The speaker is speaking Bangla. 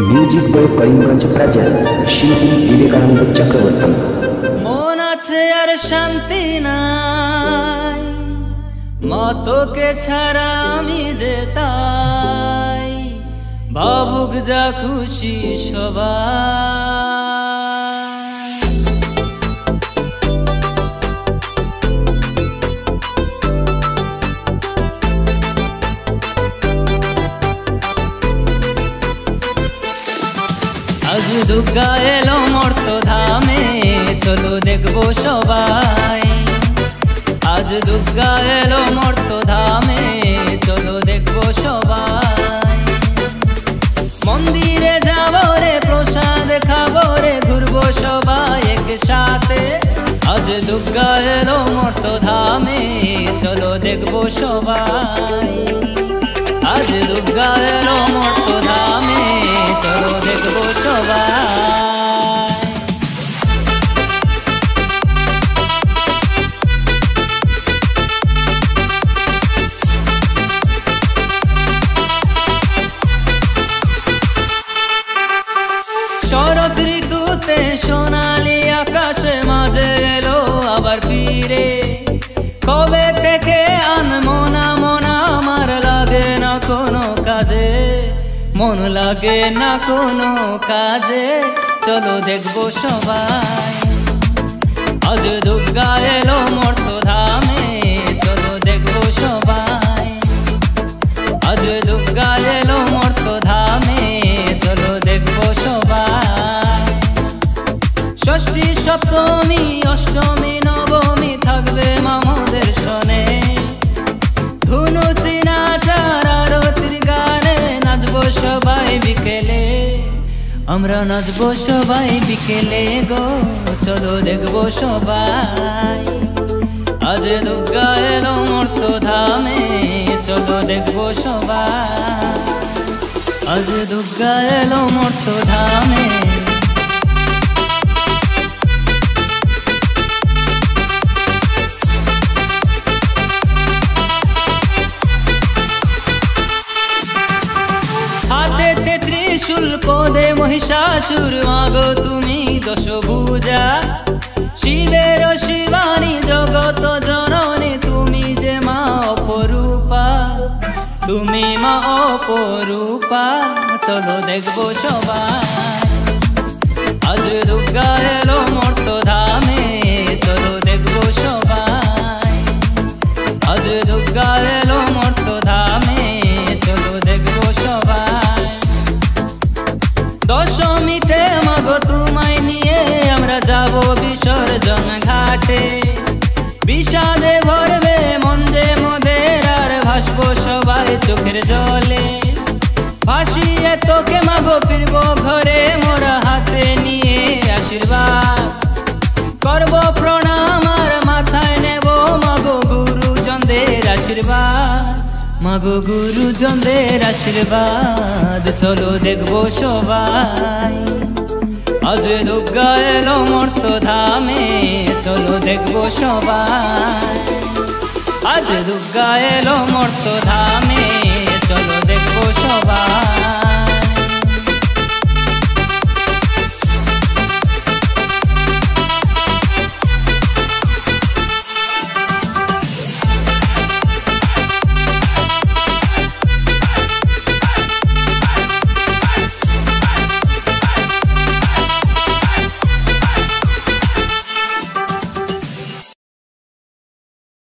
মিউজিক বয় করিমগঞ্জ প্রেজেন্ট শিল্পী বিবেকানন্দ চক্রবর্তী। মন আছে আর শান্তি নাই, মতকে ছাড়া আমি যে তাই, ভাবুক যা খুশি সবাই। আজ দুর্গা এলো মর্ত ধামে, চলো দেখবো সবাই। আজ দুর্গা এলো মর্ত ধামে, চলো দেখবো সবাই। মন্দিরে যাবো রে, প্রসাদ খাবো রে, ঘুরবো সবাই একসাথে। আজ দুর্গা এলো মর্ত ধামে, চলো দেখবো সবাই। আজ দুর্গা এলো মর্ত ধামে, চলো দেখবো সবাই। শরৎ ঋতুতে সোনালি আকাশে মাঝে এলো আবার ফিরে। কবে থেকে আনমো না মন আমার, লাগে না কোনো কাজে, মন লাগে না কোনো কাজে, চলো দেখবো সবাই। আজ দুর্গা এলো মর্ত ধামে, চলো দেখবো সবাই। আজ দুর্গা এলো মর্ত ধামে, চলো দেখবো সবাই। ষষ্ঠী সপ্তমী অষ্টমী নবমী থাকবে মামদের শোনে। ধুনু চিনাচার আরতির গানে নাচবো সবাই বিকেলে, আমরা নাচবো সবাই বিকেলে গো, চলো দেখবো সবাই। আজ দুর্গা এলো মর্ত ধামে, চলো দেখবো সবাই। আজ দুর্গা এলো মর্ত ধামে। হাতেতে ত্রিশূল, পদে মহিষাসুর, মাগো তুমি দশভুজা। শিবের শিবানী, জগত জননী, তুমি যে মা অপরূপা, তুমি মা অপরূপা, চলো দেখবো সবাই। আজ দুর্গা এলো মর্ত ধামে, চলো দেখবো সবাই। আজ দুর্গা এলো মর্ত ধামে, চলো দেখবো সবাই। দশমীতে মাগো তোমায় নিয়ে আমরা যাবো বিসর্জন ঘাটে। বিষাদে ভরবে মন যে মোদের, আর ভাসবো সবাই চোখের জলে। ভাসিয়ে তোকে মাগো ফিরবো ঘরে, মোরা হাতে নিয়ে আশীর্বাদ করবো প্রণাম, আর মাথায় নেব মাগো গুরুজনদের আশীর্বাদ, মাগো গুরুজনদের আশীর্বাদ, চলো দেখবো সবাই। আজ দুর্গা এলো মর্ত ধামে, চলো দেখবো সবাই। আজ দুর্গা এলো মর্ত ধামে, চলো দেখবো সবাই।